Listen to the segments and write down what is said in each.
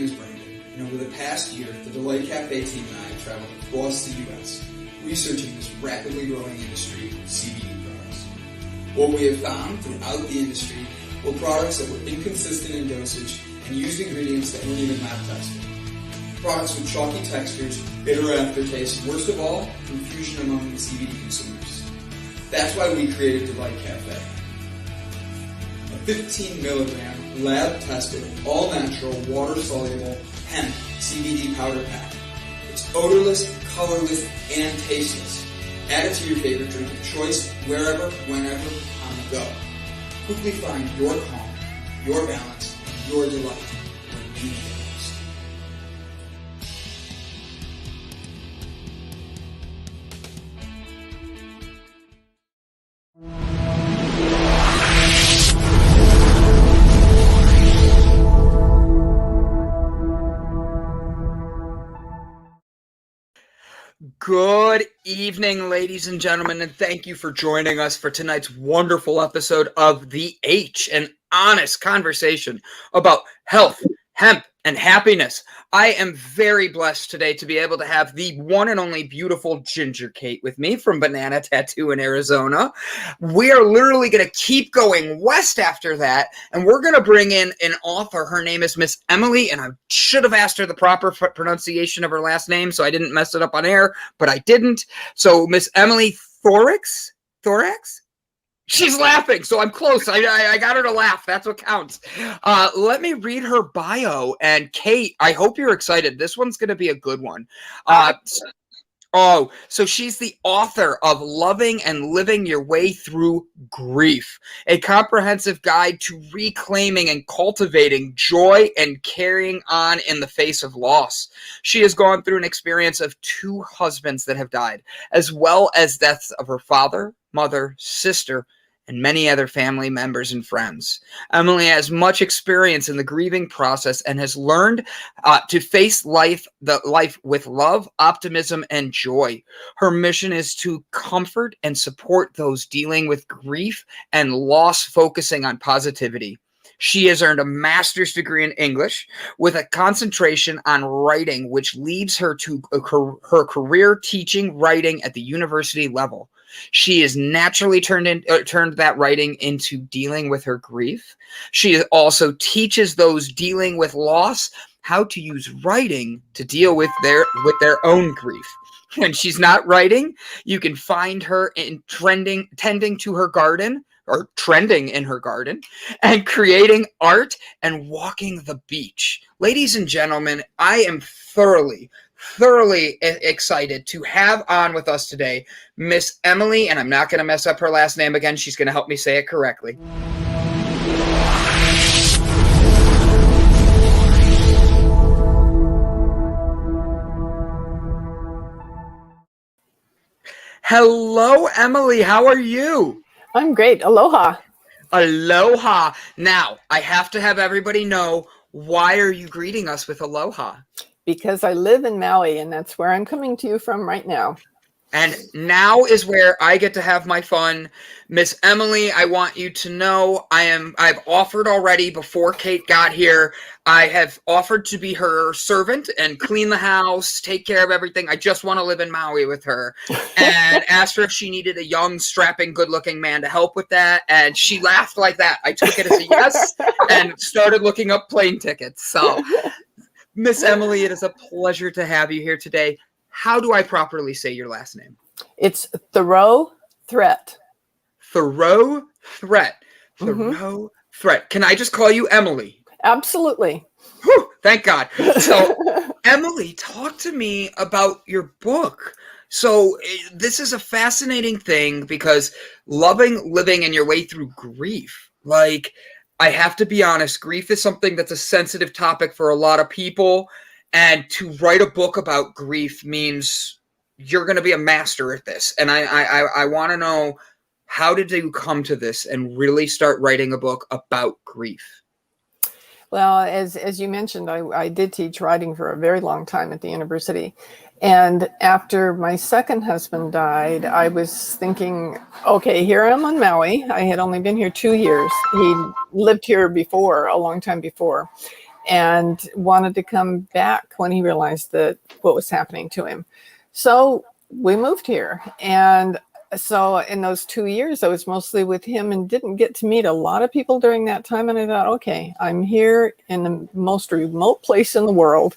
name is Brandon, and over the past year, the Delight Cafe team and I have traveled across the U.S. researching this rapidly growing industry of CBD products. What we have found throughout the industry were products that were inconsistent in dosage and used ingredients that weren't even lab tested. Products with chalky textures, bitter aftertaste, and worst of all, confusion among the CBD consumers. That's why we created Delight Cafe. A 15 milligram, lab-tested, all-natural, water-soluble hemp CBD powder pack. It's odorless, colorless, and tasteless. Add it to your favorite drink of choice, wherever, whenever, on the go. Quickly find your calm, your balance, and your delight when you need it most. Good evening, ladies and gentlemen, and thank you for joining us for tonight's wonderful episode of The H, an honest conversation about health, hemp, and happiness. I am very blessed today to be able to have the one and only beautiful Ginger Kate with me from Banana Tattoo in Arizona. We are literally going to keep going west after that, and we're going to bring in an author. Her name is Miss Emily, and I should have asked her the proper pronunciation of her last name, so I didn't mess it up on air, but I didn't. So Miss Emily Thorax? She's laughing, so I'm close. I got her to laugh. That's what counts. Let me read her bio. And Kate, I hope you're excited. This one's going to be a good one. So she's the author of Loving and Living Your Way Through Grief, a comprehensive guide to reclaiming and cultivating joy and carrying on in the face of loss. She has gone through an experience of 2 husbands that have died, as well as deaths of her father, mother, sister, and many other family members and friends. Emily has much experience in the grieving process and has learned to face life with love, optimism, and joy. Her mission is to comfort and support those dealing with grief and loss, focusing on positivity. She has earned a master's degree in English with a concentration on writing, which leads her to her career teaching writing at the university level. She has naturally turned that writing into dealing with her grief. She also teaches those dealing with loss how to use writing to deal with their own grief. When she's not writing, you can find her tending to her garden, or trending in her garden, and creating art and walking the beach. Ladies and gentlemen, I am thoroughly excited to have on with us today Miss Emily, and I'm not going to mess up her last name again. She's going to help me say it correctly. Hello, Emily. How are you? I'm great. Aloha. Aloha. Now, I have to have everybody know, why are you greeting us with aloha? Because I live in Maui, and that's where I'm coming to you from right now. And now is where I get to have my fun. Miss Emily, I want you to know I've offered already before Kate got here. I have offered to be her servant and clean the house, take care of everything. I just want to live in Maui with her. And asked her if she needed a young, strapping, good-looking man to help with that. And she laughed like that. I took it as a yes and started looking up plane tickets. So, Miss Emily, it is a pleasure to have you here today. How do I properly say your last name? It's Thiroux Threatt. Thiroux Threatt. Thiroux Threatt. Can I just call you Emily? Absolutely. Whew, thank God. So, Emily, talk to me about your book. So, this is a fascinating thing because loving, living, and your way through grief. Like, I have to be honest, grief is something that's a sensitive topic for a lot of people. And to write a book about grief means you're going to be a master at this. And I want to know, how did you come to this and really start writing a book about grief? Well, as you mentioned, I did teach writing for a very long time at the university. And after my second husband died, I was thinking, okay, here I am on Maui. I had only been here 2 years. He lived here before, a long time before. and wanted to come back when he realized that what was happening to him. So we moved here. And so in those 2 years, I was mostly with him and didn't get to meet a lot of people during that time. And I thought, okay, I'm here in the most remote place in the world,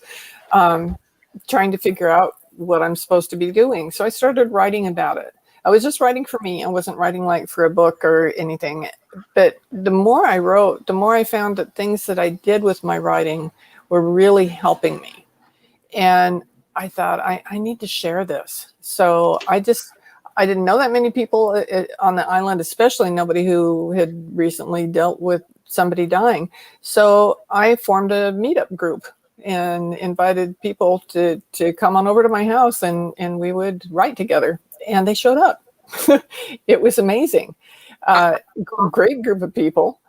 trying to figure out what I'm supposed to be doing. So I started writing about it. I was just writing for me. I wasn't writing like for a book or anything. But the more I wrote, the more I found that things that I did with my writing were really helping me. And I thought, I need to share this. So I didn't know that many people on the island, especially nobody who had recently dealt with somebody dying. So I formed a meetup group and invited people to come on over to my house, and we would write together. And they showed up. It was amazing. Great group of people.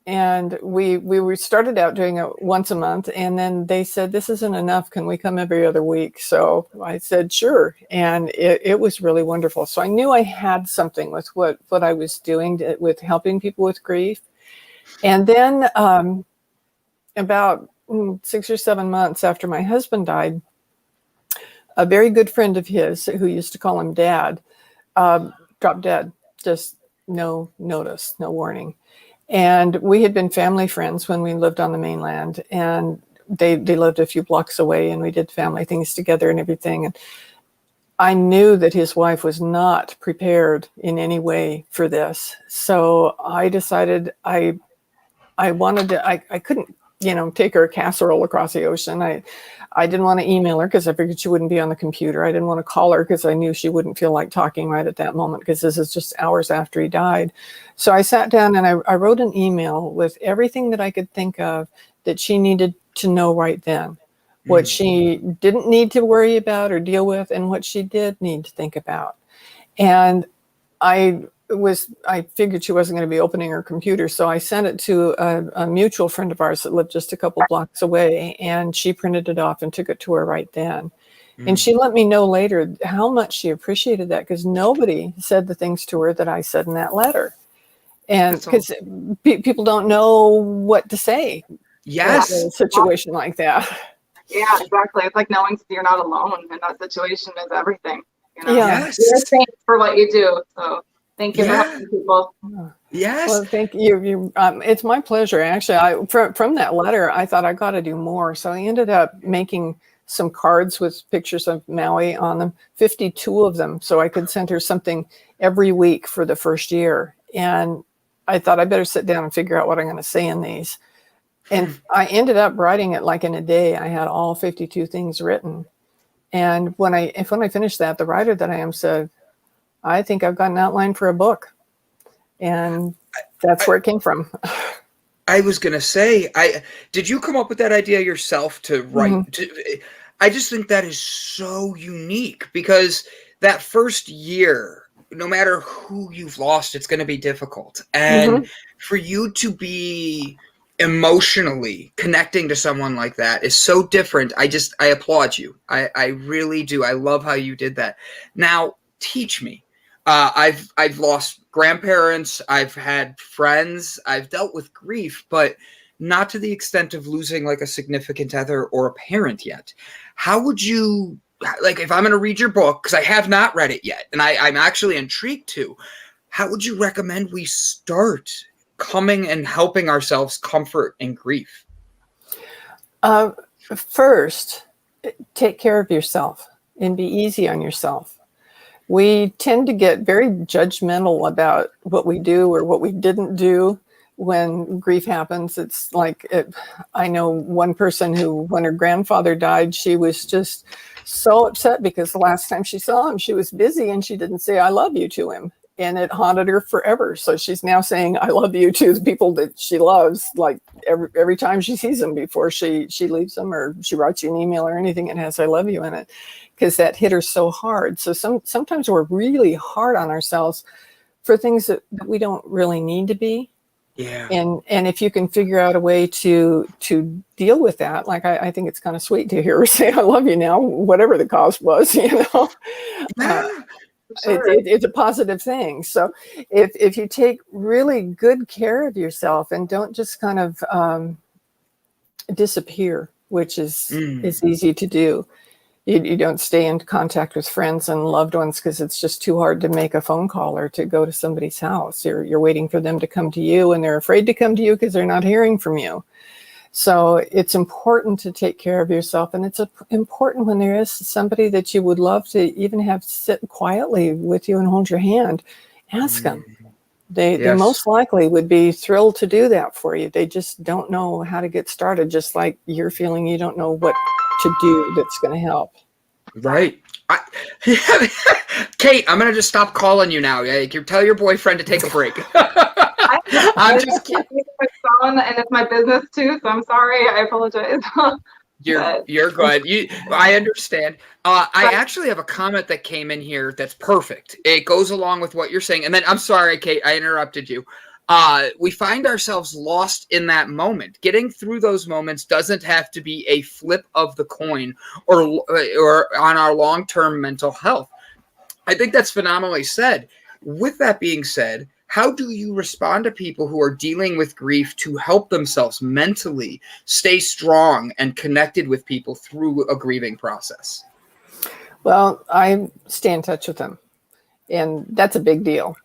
And we started out doing it once a month, and then they said, this isn't enough. Can we come every other week? So I said, sure. And it was really wonderful. So I knew I had something with what I was doing with helping people with grief. And then about 6 or 7 months after my husband died, a very good friend of his, who used to call him Dad, dropped dead. Just no notice, no warning. And we had been family friends when we lived on the mainland, and they lived a few blocks away, and we did family things together and everything. And I knew that his wife was not prepared in any way for this. So I decided I wanted to, I couldn't, take her a casserole across the ocean. I didn't want to email her because I figured she wouldn't be on the computer. I didn't want to call her because I knew she wouldn't feel like talking right at that moment, because this is just hours after he died. So I sat down and I wrote an email with everything that I could think of that she needed to know right then, what she didn't need to worry about or deal with, and what she did need to think about. And I figured she wasn't going to be opening her computer, so I sent it to a mutual friend of ours that lived just a couple blocks away, and she printed it off and took it to her right then. And she let me know later how much she appreciated that, because nobody said the things to her that I said in that letter. And because people don't know what to say in a situation like that. Yeah, exactly. It's like knowing you're not alone in that situation is everything. Yeah. Yes. You're thankful for what you do. So thank you for helping people. Yes. Well, thank you. It's my pleasure. Actually, from that letter, I thought I got to do more. So I ended up making some cards with pictures of Maui on them, 52 of them. So I could send her something every week for the first year. And I thought I better sit down and figure out what I'm going to say in these. And I ended up writing it like in a day. I had all 52 things written. And when I finished that, the writer that I am said, I think I've got an outline for a book. And that's where it came from. I was going to say, did you come up with that idea yourself to write? I just think that is so unique, because that first year, no matter who you've lost, it's going to be difficult. And for you to be emotionally connecting to someone like that is so different. I applaud you. I really do. I love how you did that. Now, teach me. I've lost grandparents. I've had friends. I've dealt with grief, but not to the extent of losing like a significant other or a parent yet. How would you, like, if I'm going to read your book, because I have not read it yet, and I'm actually intrigued to, how would you recommend we start coming and helping ourselves comfort and grief? First, take care of yourself and be easy on yourself. We tend to get very judgmental about what we do or what we didn't do when grief happens. It's like, I know one person who, when her grandfather died, she was just so upset because the last time she saw him, she was busy and she didn't say, I love you to him. And it haunted her forever. So she's now saying, I love you to the people that she loves, like every time she sees them before she leaves them, or she writes you an email or anything, it has I love you in it, because that hit her so hard. So sometimes we're really hard on ourselves for things that we don't really need to be. Yeah. And if you can figure out a way to deal with that, like I think it's kind of sweet to hear her say, I love you now, whatever the cause was, Yeah. It's a positive thing. So if you take really good care of yourself and don't just kind of disappear, which is Mm. easy to do. You don't stay in contact with friends and loved ones because it's just too hard to make a phone call or to go to somebody's house. You're waiting for them to come to you, and they're afraid to come to you because they're not hearing from you. So it's important to take care of yourself, and it's important when there is somebody that you would love to even have sit quietly with you and hold your hand. Ask them. They Yes. most likely would be thrilled to do that for you. They just don't know how to get started, just like you're feeling you don't know what to do that's going to help. Right. Kate, I'm going to just stop calling you now. You tell your boyfriend to take a break. I'm just kidding. It's my son and it's my business too, so I'm sorry. I apologize. You're good. I understand. I actually have a comment that came in here that's perfect. It goes along with what you're saying. And then I'm sorry, Kate, I interrupted you. We find ourselves lost in that moment. Getting through those moments doesn't have to be a flip of the coin or on our long-term mental health. I think that's phenomenally said. With that being said, how do you respond to people who are dealing with grief to help themselves mentally stay strong and connected with people through a grieving process? Well, I stay in touch with them, and that's a big deal.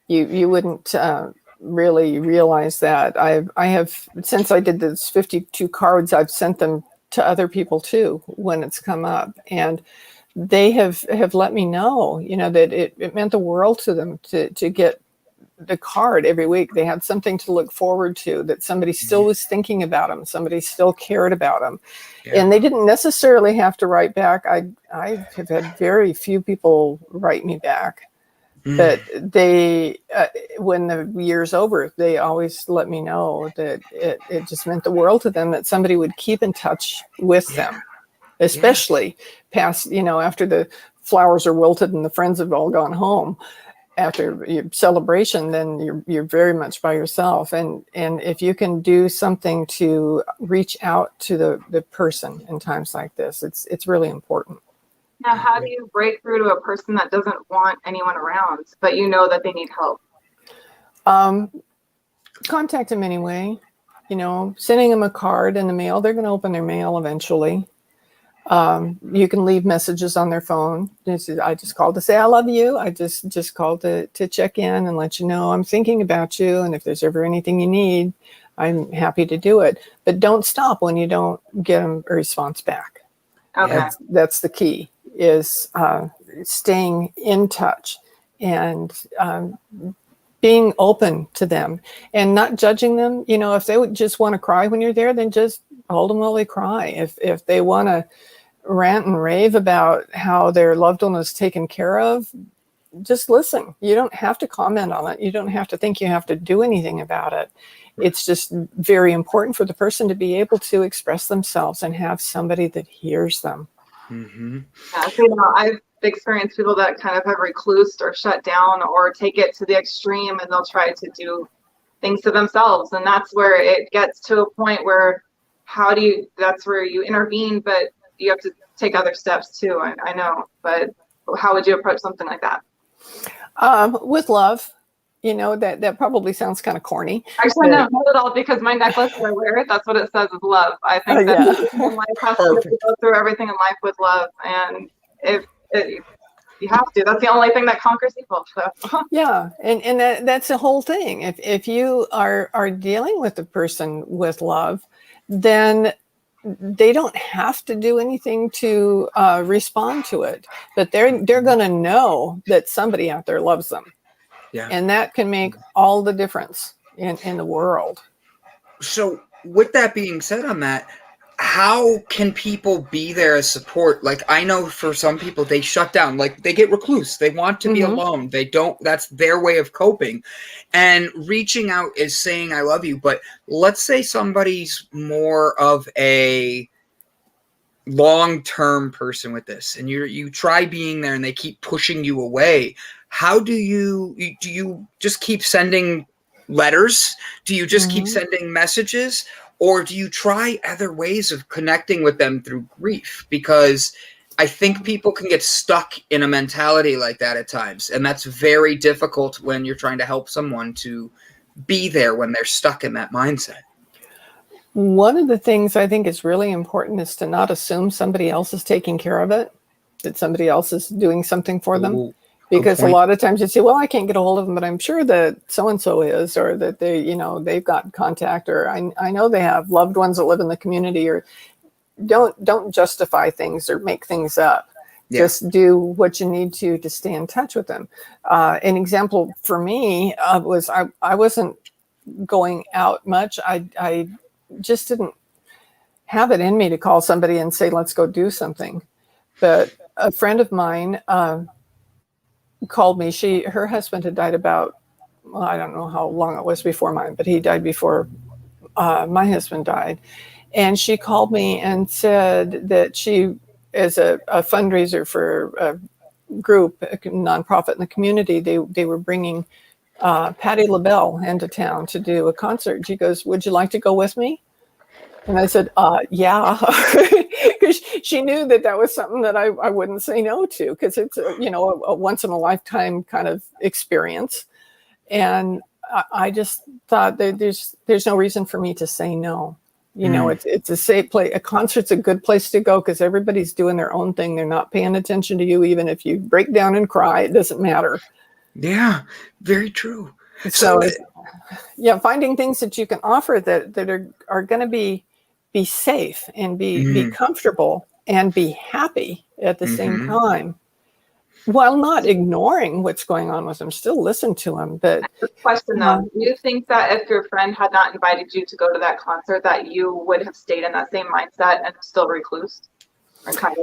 You wouldn't really realize that. I have, since I did those 52 cards, I've sent them to other people too when it's come up, and they have let me know, that it meant the world to them to get the card every week. They had something to look forward to, that somebody still was thinking about them, somebody still cared about them. Yeah. And they didn't necessarily have to write back. I have had very few people write me back, but they, when the year's over, they always let me know that it just meant the world to them that somebody would keep in touch with them, especially past, after the flowers are wilted and the friends have all gone home. After your celebration, then you're very much by yourself. And if you can do something to reach out to the person in times like this, it's really important. Now, how do you break through to a person that doesn't want anyone around, but you know that they need help? Contact them anyway. Sending them a card in the mail, they're going to open their mail eventually. You can leave messages on their phone. I just called to say I love you. I just called to check in and let you know I'm thinking about you. And if there's ever anything you need, I'm happy to do it. But don't stop when you don't get a response back. Okay. That's the key, is staying in touch and being open to them and not judging them. If they would just want to cry when you're there, then just hold them while they cry. If they want to rant and rave about how their loved one is taken care of, just listen. You don't have to comment on it. You don't have to think you have to do anything about it. It's just very important for the person to be able to express themselves and have somebody that hears them. Mm-hmm. Yeah, so, I've experienced people that kind of have reclused or shut down or take it to the extreme, and they'll try to do things to themselves. And that's where it gets to a point where that's where you intervene, but you have to take other steps too. I know, but how would you approach something like that? With love. That probably sounds kind of corny. Actually, no, not at all, because my necklace that I wear, that's what it says is love. I think that life has to go through everything in life with love. And if you have to, that's the only thing that conquers evil. So. Yeah. And that's the whole thing. If you are dealing with the person with love, then they don't have to do anything to respond to it, but they're going to know that somebody out there loves them. Yeah. And that can make all the difference in the world. So with that being said on that, how can people be there as support? Like, I know for some people, they shut down, like they get recluse. They want to be alone. That's their way of coping. And reaching out is saying, I love you. But let's say somebody's more of a long-term person with this, and you try being there and they keep pushing you away. How do you just keep sending letters? Do you just keep sending messages? Or do you try other ways of connecting with them through grief? Because I think people can get stuck in a mentality like that at times. And that's very difficult when you're trying to help someone to be there when they're stuck in that mindset. One of the things I think is really important is to not assume somebody else is taking care of it, that somebody else is doing something for them. Ooh, Because a point. lot of times you say, well, I can't get a hold of them, but I'm sure that so-and-so is, or that they, they've got contact, or I know they have loved ones that live in the community, or don't justify things or make things up. Yeah. Just do what you need to stay in touch with them. An example for me was I wasn't going out much. I just didn't have it in me to call somebody and say, let's go do something. But a friend of mine called me. Her husband had died about, well, I don't know how long it was before mine, but he died before my husband died. And she called me and said that she, as a fundraiser for a group, a nonprofit in the community, they were bringing Patti LaBelle into town to do a concert. She goes, would you like to go with me? And I said, yeah, because she knew that was something that I wouldn't say no to, because it's a once in a lifetime kind of experience. And I just thought that there's no reason for me to say no. It's a safe place. A concert's a good place to go because everybody's doing their own thing. They're not paying attention to you. Even if you break down and cry, it doesn't matter. Yeah, very true. So finding things that you can offer that are going to be safe and be comfortable and be happy at the same time, while not ignoring what's going on with them. Still listen to them. But question though, do you think that if your friend had not invited you to go to that concert, that you would have stayed in that same mindset and still recluse, or kind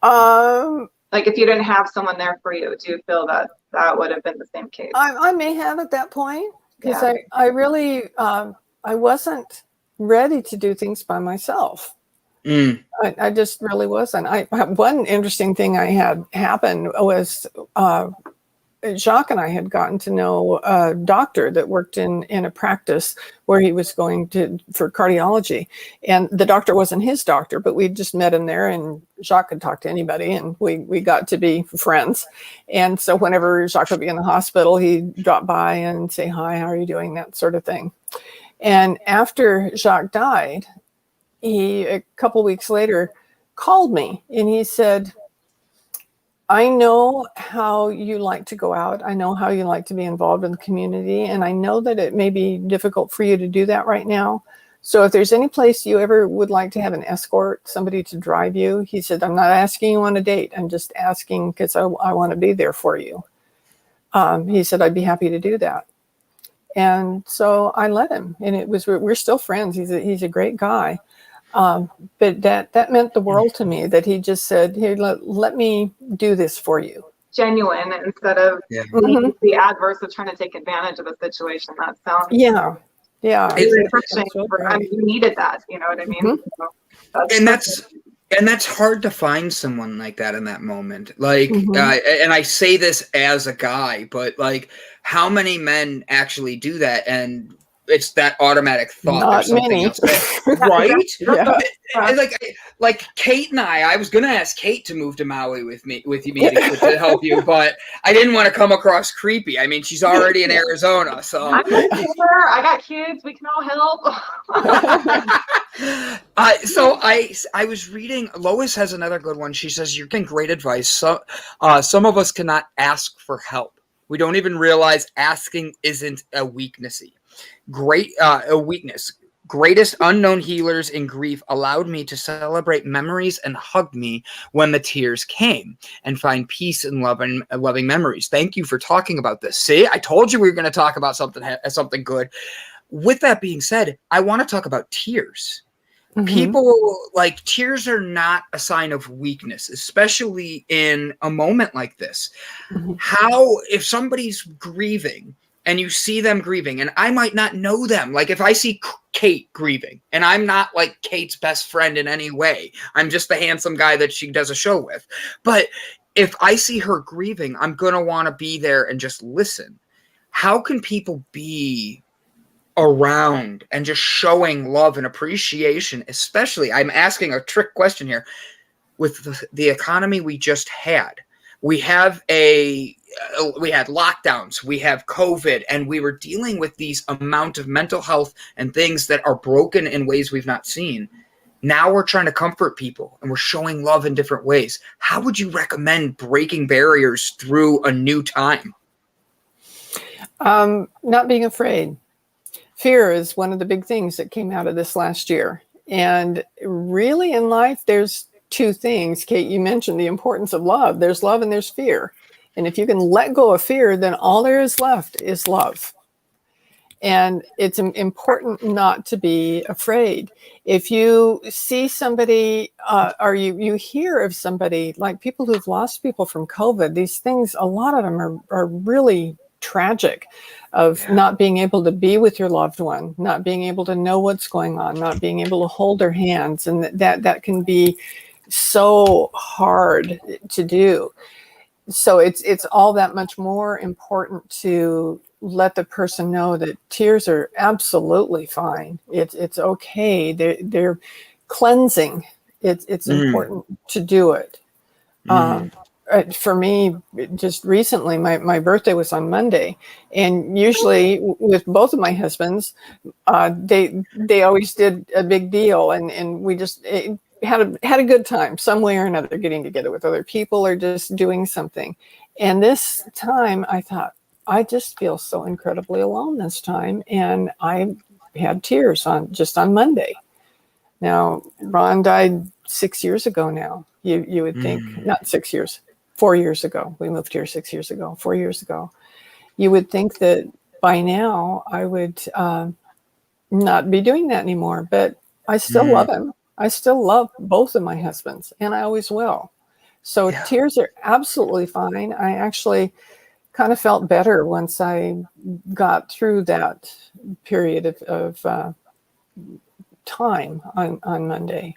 of? Like if you didn't have someone there for you, do you feel that would have been the same case? I may have at that point, because I really I wasn't ready to do things by myself. I just really wasn't. One interesting thing I had happen was Jacques and I had gotten to know a doctor that worked in a practice where he was going for cardiology, and the doctor wasn't his doctor, but we just met him there, and Jacques could talk to anybody, and we got to be friends. And so whenever Jacques would be in the hospital, he'd drop by and say, hi, how are you doing? That sort of thing. And after Jacques died, he, a couple weeks later, called me and he said, I know how you like to go out. I know how you like to be involved in the community. And I know that it may be difficult for you to do that right now. So if there's any place you ever would like to have an escort, somebody to drive you, he said, I'm not asking you on a date. I'm just asking because I want to be there for you. He said, I'd be happy to do that. And so I let him, and we're still friends. He's a great guy. But that meant the world to me, that he just said, here, let me do this for you. Genuine instead of the adverse of trying to take advantage of the situation. That sounds it's refreshing. You needed that, you know what I mean? So that's hard to find someone like that in that moment. Like, and I say this as a guy, but like, how many men actually do that? And it's that automatic thought. Not many. Else right? Yeah. Like Kate and I was gonna ask Kate to move to Maui with me to help you, but I didn't want to come across creepy. I mean, she's already in Arizona, so I'm sure I got kids. We can all help. So I was reading. Lois has another good one. She says, "You're giving great advice. So, some of us cannot ask for help. We don't even realize asking isn't a weakness. A weakness. Greatest unknown healers in grief allowed me to celebrate memories and hug me when the tears came and find peace in love and loving memories." Thank you for talking about this. See, I told you we were going to talk about something good. With that being said, I want to talk about tears. People, like, tears are not a sign of weakness, especially in a moment like this. How, if somebody's grieving and you see them grieving, and I might not know them, like if I see Kate grieving, and I'm not like Kate's best friend in any way, I'm just the handsome guy that she does a show with. But if I see her grieving, I'm going to want to be there and just listen. How can people be around and just showing love and appreciation, especially, I'm asking a trick question here, with the economy we just had? We have a we had lockdowns, we have COVID, and we were dealing with these amount of mental health and things that are broken in ways we've not seen. Now we're trying to comfort people and we're showing love in different ways. How would you recommend breaking barriers through a new time? Not being afraid. Fear is one of the big things that came out of this last year. And really in life, there's two things. Kate, you mentioned the importance of love. There's love and there's fear. And if you can let go of fear, then all there is left is love. And it's important not to be afraid. If you see somebody or you hear of somebody, like people who've lost people from COVID, these things, a lot of them are really tragic, of not being able to be with your loved one, not being able to know what's going on, not being able to hold their hands. And that can be so hard to do. So it's all that much more important to let the person know that tears are absolutely fine. It's okay. They're cleansing. It's important to do it. For me, just recently, my birthday was on Monday, and usually with both of my husbands, they always did a big deal, and we just had a good time some way or another, getting together with other people or just doing something. And this time, I thought, I just feel so incredibly alone this time, and I had tears on Monday. Now, Ron died 6 years ago now. You would think, not 6 years. 4 years ago. We moved here 6 years ago, 4 years ago. You would think that by now I would not be doing that anymore, but I still love him. I still love both of my husbands, and I always will. So tears are absolutely fine. I actually kind of felt better once I got through that period of time on Monday.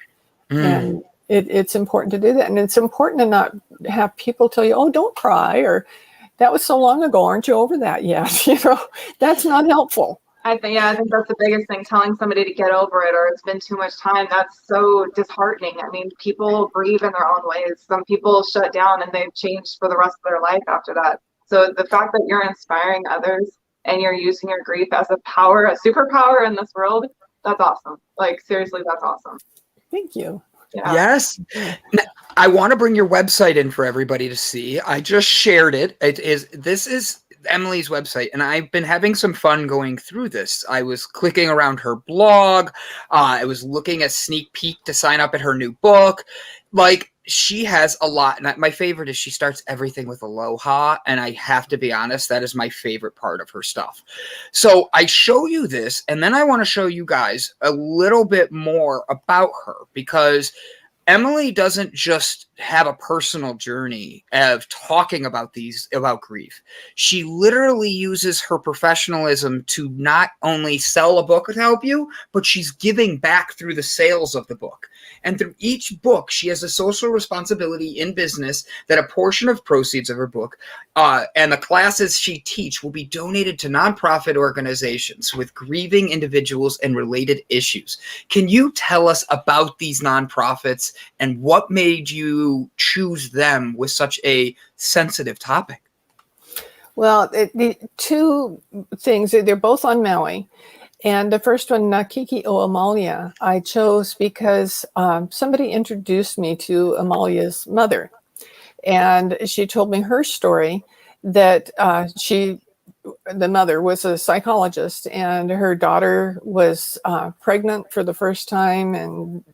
And it's important to do that. And it's important to not have people tell you, oh, don't cry, or that was so long ago. Aren't you over that yet? That's not helpful. I think that's the biggest thing, telling somebody to get over it, or it's been too much time. That's so disheartening. I mean, people grieve in their own ways. Some people shut down and they've changed for the rest of their life after that. So the fact that you're inspiring others and you're using your grief as a superpower in this world, that's awesome. Like, seriously, that's awesome. Thank you. Yeah. Yes. I want to bring your website in for everybody to see. I just shared it. This is Emily's website, and I've been having some fun going through this. I was clicking around her blog. I was looking at sneak peek to sign up at her new book. Like, she has a lot. And my favorite is she starts everything with aloha. And I have to be honest, that is my favorite part of her stuff. So I show you this, and then I want to show you guys a little bit more about her, because Emily doesn't just have a personal journey of talking about grief. She literally uses her professionalism to not only sell a book to help you, but she's giving back through the sales of the book. And through each book, she has a social responsibility in business that a portion of proceeds of her book and the classes she teach will be donated to nonprofit organizations with grieving individuals and related issues. Can you tell us about these nonprofits and what made you choose them with such a sensitive topic? Well, the two things, they're both on Maui. And the first one, Nakiki o Amalia, I chose because somebody introduced me to Amalia's mother. And she told me her story, that the mother was a psychologist, and her daughter was pregnant for the first time, and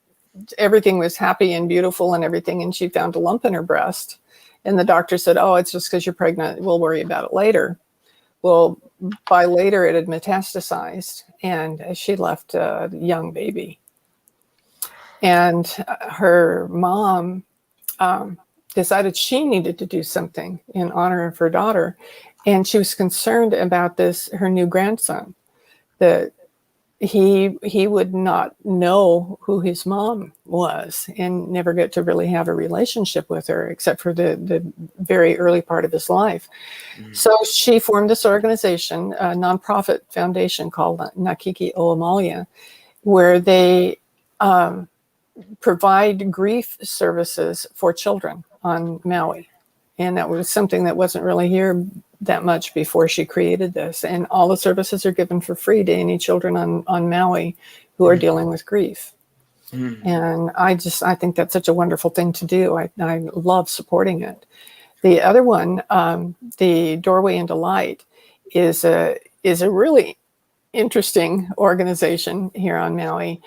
everything was happy and beautiful and everything. And she found a lump in her breast. And the doctor said, oh, it's just because you're pregnant. We'll worry about it later. Well, by later it had metastasized, and she left a young baby. And her mom decided she needed to do something in honor of her daughter. And she was concerned about her new grandson, that he would not know who his mom was and never get to really have a relationship with her, except for the very early part of his life. So she formed this organization, a nonprofit foundation called Nakiki o Amalia, where they provide grief services for children on Maui. And that was something that wasn't really here that much before she created this. And all the services are given for free to any children on Maui who are dealing with grief. And I think that's such a wonderful thing to do. I love supporting it. The other one, the Doorway into Light, is a really interesting organization here on Maui.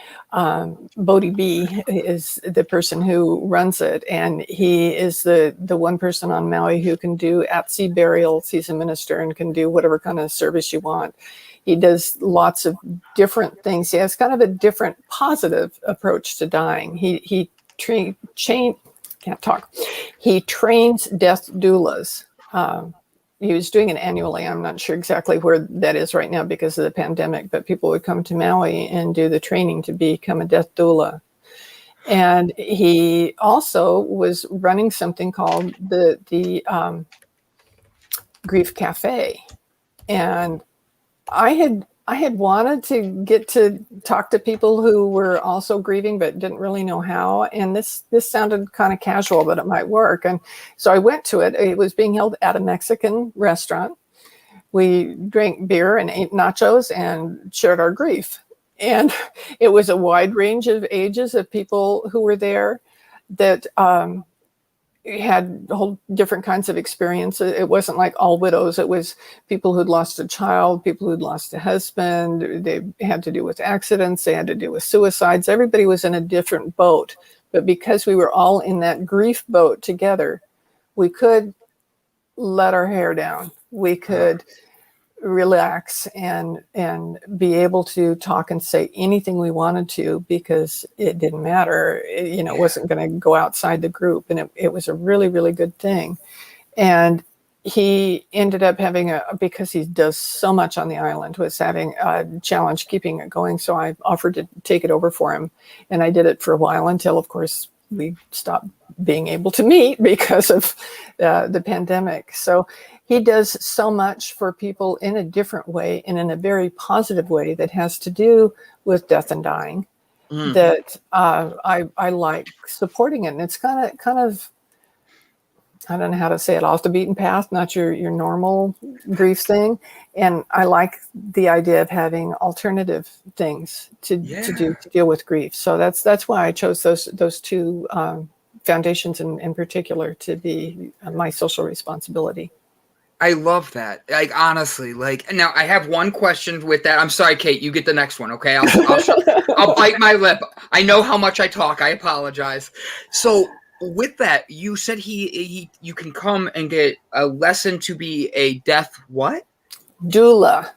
Bodie B is the person who runs it, and he is the one person on Maui who can do at-sea burials. He's a minister and can do whatever kind of service you want. He does lots of different things. He has kind of a different positive approach to dying. He trains death doulas. He was doing it annually. I'm not sure exactly where that is right now because of the pandemic, but people would come to Maui and do the training to become a death doula. And he also was running something called the Grief Cafe. And I had wanted to get to talk to people who were also grieving, but didn't really know how. And this sounded kind of casual, but it might work. And so I went to it. It was being held at a Mexican restaurant. We drank beer and ate nachos and shared our grief. And it was a wide range of ages of people who were there that had whole different kinds of experiences. It wasn't like all widows. It was people who'd lost a child, people who'd lost a husband. They had to do with accidents. They had to do with suicides. Everybody was in a different boat. But because we were all in that grief boat together, we could let our hair down. We could relax and be able to talk and say anything we wanted to because it didn't matter. It wasn't going to go outside the group. And it was a really, really good thing. And he ended up having because he does so much on the island, was having a challenge keeping it going. So I offered to take it over for him. And I did it for a while until, of course, we stopped being able to meet because of the pandemic. So he does so much for people in a different way and in a very positive way that has to do with death and dying that I like supporting it. And it's kind of, I don't know how to say it, off the beaten path, not your normal grief thing. And I like the idea of having alternative things to do to deal with grief. So that's why I chose those two foundations in particular to be my social responsibility. I love that. Like, honestly, now I have one question with that. I'm sorry, Kate, you get the next one. Okay. I'll bite my lip. I know how much I talk. I apologize. So with that, you said you can come and get a lesson to be a death what? Doula.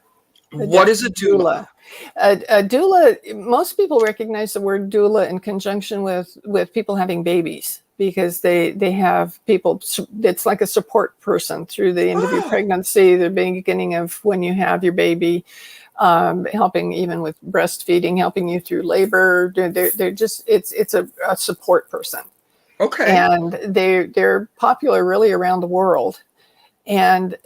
What is a doula? A doula, most people recognize the word doula in conjunction with people having babies because they have people, it's like a support person through the end of your pregnancy, the beginning of when you have your baby, helping even with breastfeeding, helping you through labor. They're just, it's a support person. Okay. And they're popular really around the world. And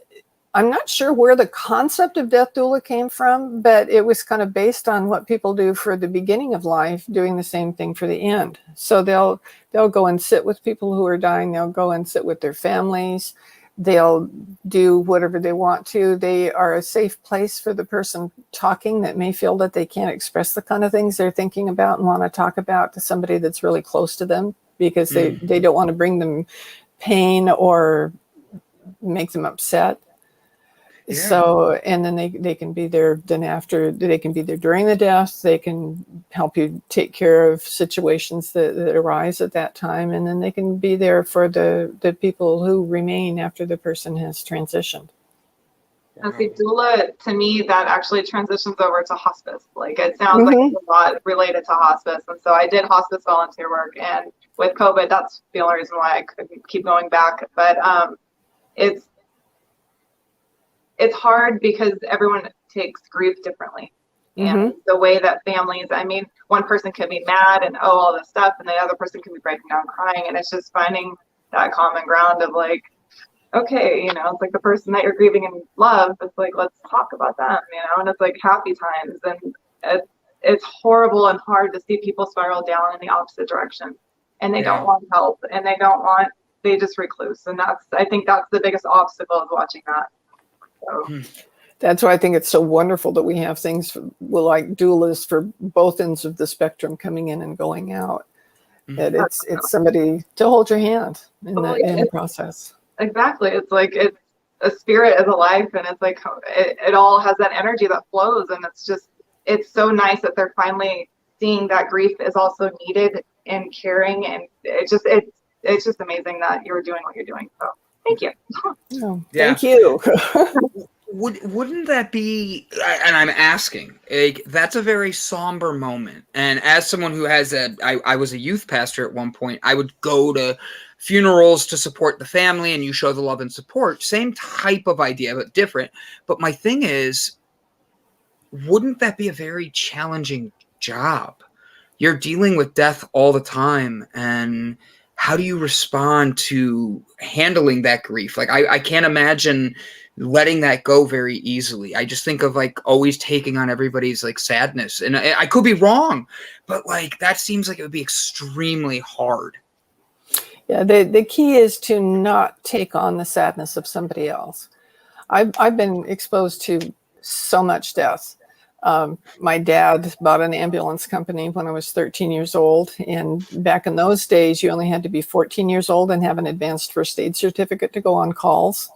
I'm not sure where the concept of death doula came from, but it was kind of based on what people do for the beginning of life, doing the same thing for the end. So they'll go and sit with people who are dying. They'll go and sit with their families. They'll do whatever they want to. They are a safe place for the person talking that may feel that they can't express the kind of things they're thinking about and want to talk about to somebody that's really close to them because they don't want to bring them pain or make them upset. Yeah. So, and then they can be there then after, they can be there during the death. They can help you take care of situations that arise at that time. And then they can be there for the people who remain after the person has transitioned. And see, doula, to me, that actually transitions over to hospice. Like, it sounds like it's a lot related to hospice. And so I did hospice volunteer work. And with COVID, that's the only reason why I couldn't keep going back. But it's hard because everyone takes grief differently. And the way that families, I mean, one person can be mad and all this stuff, and the other person can be breaking down crying. And it's just finding that common ground of like, okay, it's like the person that you're grieving and love, it's like, let's talk about them, and it's like happy times. And it's horrible and hard to see people spiral down in the opposite direction. And they don't want help, and they don't want they just recluse. And I think that's the biggest obstacle is watching that. So. That's why I think it's so wonderful that we have things like dualists for both ends of the spectrum coming in and going out. That it's somebody to hold your hand in the process. Exactly. It's like it's a spirit is a life, and it's like it all has that energy that flows, and it's so nice that they're finally seeing that grief is also needed and caring, and it's just amazing that you're doing what you're doing. So thank you. Oh, thank you. Wouldn't that be, and I'm asking, that's a very somber moment. And as someone who has I was a youth pastor at one point, I would go to funerals to support the family, and you show the love and support. Same type of idea, but different. But my thing is, wouldn't that be a very challenging job? You're dealing with death all the time, and how do you respond to handling that grief? Like, I can't imagine letting that go very easily. I just think of like always taking on everybody's like sadness, and I could be wrong, but like that seems like it would be extremely hard. Yeah, the key is to not take on the sadness of somebody else. I've been exposed to so much death. My dad bought an ambulance company when I was 13 years old, and back in those days, you only had to be 14 years old and have an advanced first aid certificate to go on calls.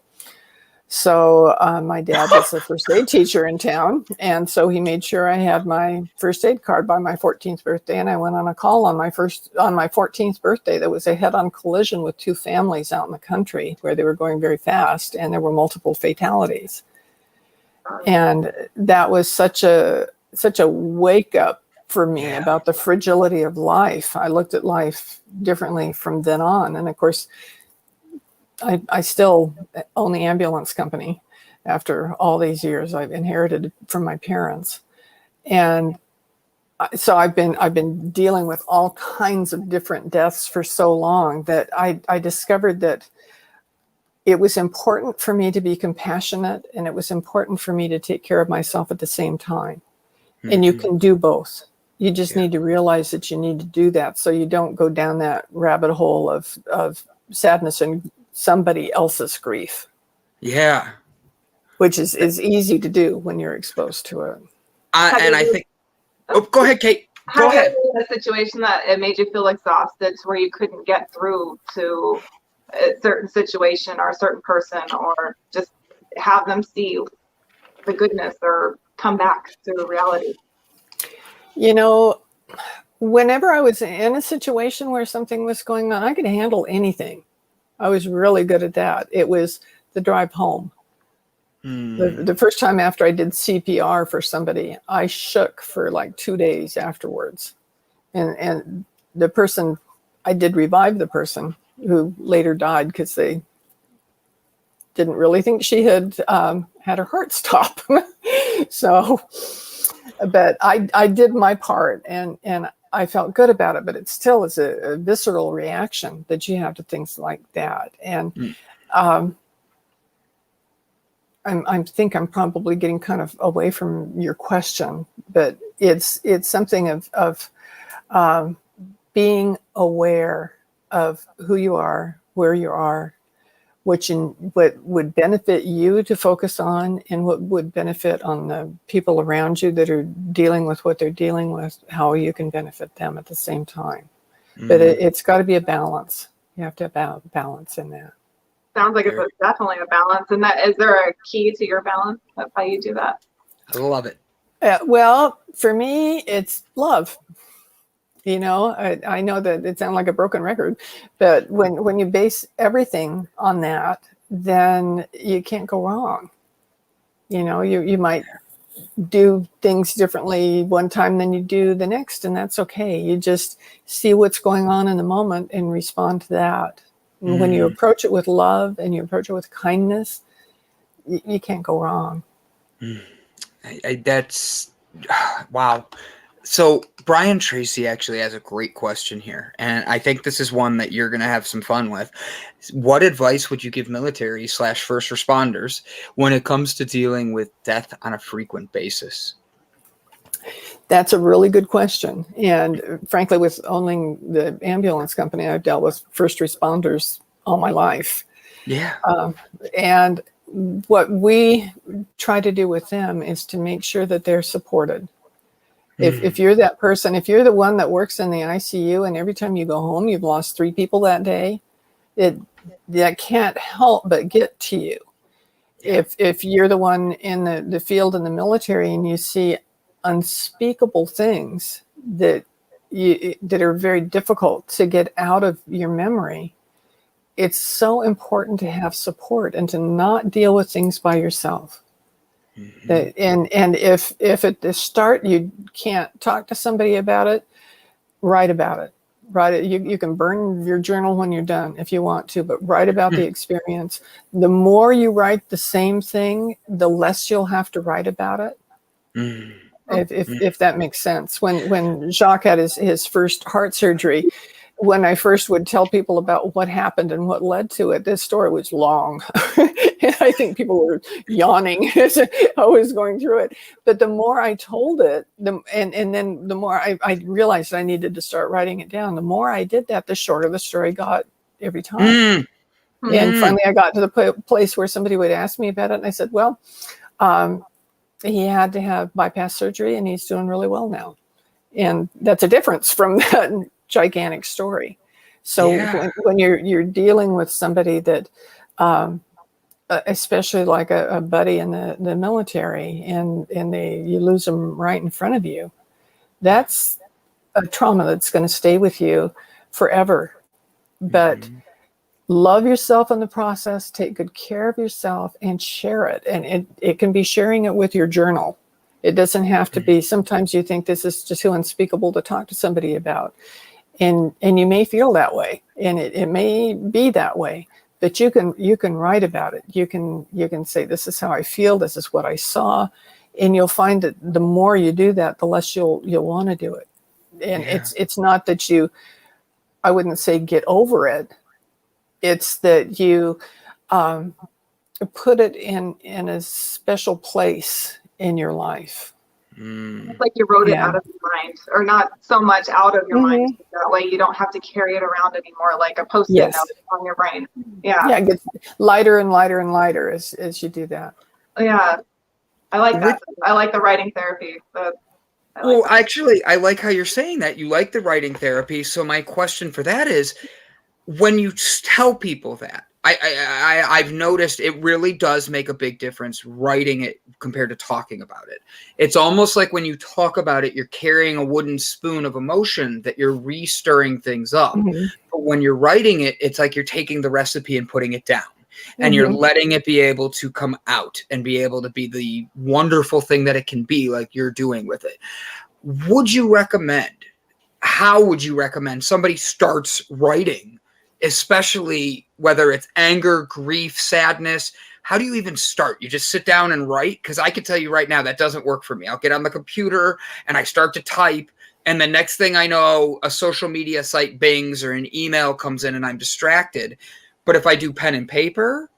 So my dad was the first aid teacher in town, and so he made sure I had my first aid card by my 14th birthday, and I went on a call on my 14th birthday that was a head-on collision with two families out in the country where they were going very fast, and there were multiple fatalities. And that was such a wake up for me about the fragility of life. I looked at life differently from then on, and of course, I still own the ambulance company after all these years. I've inherited from my parents. And so I've been dealing with all kinds of different deaths for so long that I discovered that it was important for me to be compassionate, and it was important for me to take care of myself at the same time. Mm-hmm. And you can do both. You just need to realize that you need to do that so you don't go down that rabbit hole of sadness and somebody else's grief. Yeah. Which is easy to do when you're exposed to it. And I think, go ahead, Kate. Go ahead. A situation that it made you feel exhausted to where you couldn't get through to a certain situation or a certain person, or just have them see the goodness or come back to reality? You know, whenever I was in a situation where something was going on, I could handle anything. I was really good at that. It was the drive home. The first time after I did CPR for somebody, I shook for like 2 days afterwards. And the person, I did revive the person who later died because they didn't really think she had had her heart stop. So, but I did my part, and I felt good about it, but it still is a visceral reaction that you have to things like that. And I think I'm probably getting kind of away from your question, but it's something of being aware of who you are, where you are, what would benefit you to focus on, and what would benefit on the people around you that are dealing with what they're dealing with, how you can benefit them at the same time. But it's got to be a balance. You have to have balance in that. Sounds like it's definitely a balance. And is there a key to your balance? That's how you do that. I love it. Well, for me, it's love. You know, I know that it sounds like a broken record, but when you base everything on that, then you can't go wrong. You know, you might do things differently one time than you do the next, and that's okay. You just see what's going on in the moment and respond to that. And when you approach it with love and you approach it with kindness, you can't go wrong. That's wow. So Brian Tracy actually has a great question here, and I think this is one that you're going to have some fun with. What advice would you give military / first responders when it comes to dealing with death on a frequent basis? That's a really good question. And frankly, with owning the ambulance company, I've dealt with first responders all my life. Yeah. And what we try to do with them is to make sure that they're supported. If you're that person, if you're the one that works in the ICU and every time you go home, you've lost 3 people that day, that can't help but get to you. If you're the one in the field in the military and you see unspeakable things that are very difficult to get out of your memory, it's so important to have support and to not deal with things by yourself. And if at the start you can't talk to somebody about it, write about it. Write it. You can burn your journal when you're done if you want to, but write about the experience. The more you write the same thing, the less you'll have to write about it. If that makes sense. When Jacques had his first heart surgery, when I first would tell people about what happened and what led to it, this story was long. And I think people were yawning as I was going through it. But the more I told it, and then the more I realized I needed to start writing it down, the more I did that, the shorter the story got every time. And finally I got to the place where somebody would ask me about it. And I said, well, he had to have bypass surgery and he's doing really well now. And that's a difference from that gigantic story. So when you're dealing with somebody that, especially like a buddy in the military, and you lose them right in front of you, that's a trauma that's going to stay with you forever. But love yourself in the process, take good care of yourself, and share it. And it can be sharing it with your journal. It doesn't have to be. Sometimes you think this is just too unspeakable to talk to somebody about. And you may feel that way, and it may be that way, but you can write about it. You can say, this is how I feel, this is what I saw, and you'll find that the more you do that, the less you'll want to do it. And it's not that I wouldn't say get over it. It's that you put it in a special place in your life. It's like you wrote it out of your mind, or not so much out of your mind. That way you don't have to carry it around anymore, like a Post-it note on your brain. It gets lighter and lighter and lighter as you do that. I like that. I like the writing therapy. Actually, I like how you're saying that. You like the writing therapy. So my question for that is, when you tell people that, I've noticed it really does make a big difference writing it compared to talking about it. It's almost like when you talk about it, you're carrying a wooden spoon of emotion that you're re-stirring things up. But when you're writing it, it's like you're taking the recipe and putting it down. And you're letting it be able to come out and be able to be the wonderful thing that it can be, like you're doing with it. How would you recommend somebody starts writing? Especially whether it's anger, grief, sadness, how do you even start? You just sit down and write? Because I can tell you right now, that doesn't work for me. I'll get on the computer and I start to type, and the next thing I know, a social media site bings or an email comes in and I'm distracted. But if I do pen and paper,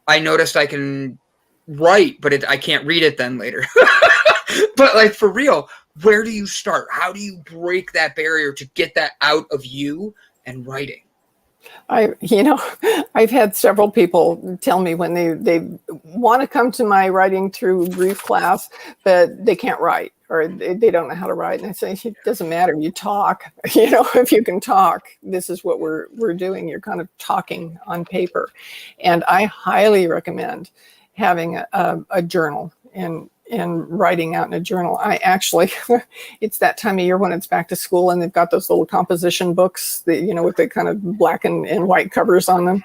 I noticed I can write, but I can't read it then later. But like, for real, where do you start? How do you break that barrier to get that out of you and writing? I've had several people tell me when they want to come to my writing through grief class, but they can't write, or they don't know how to write. And I say, it doesn't matter. You talk, if you can talk, this is what we're doing. You're kind of talking on paper. And I highly recommend having a journal and writing out in a journal. I actually, it's that time of year when it's back to school and they've got those little composition books that, with the kind of black and white covers on them.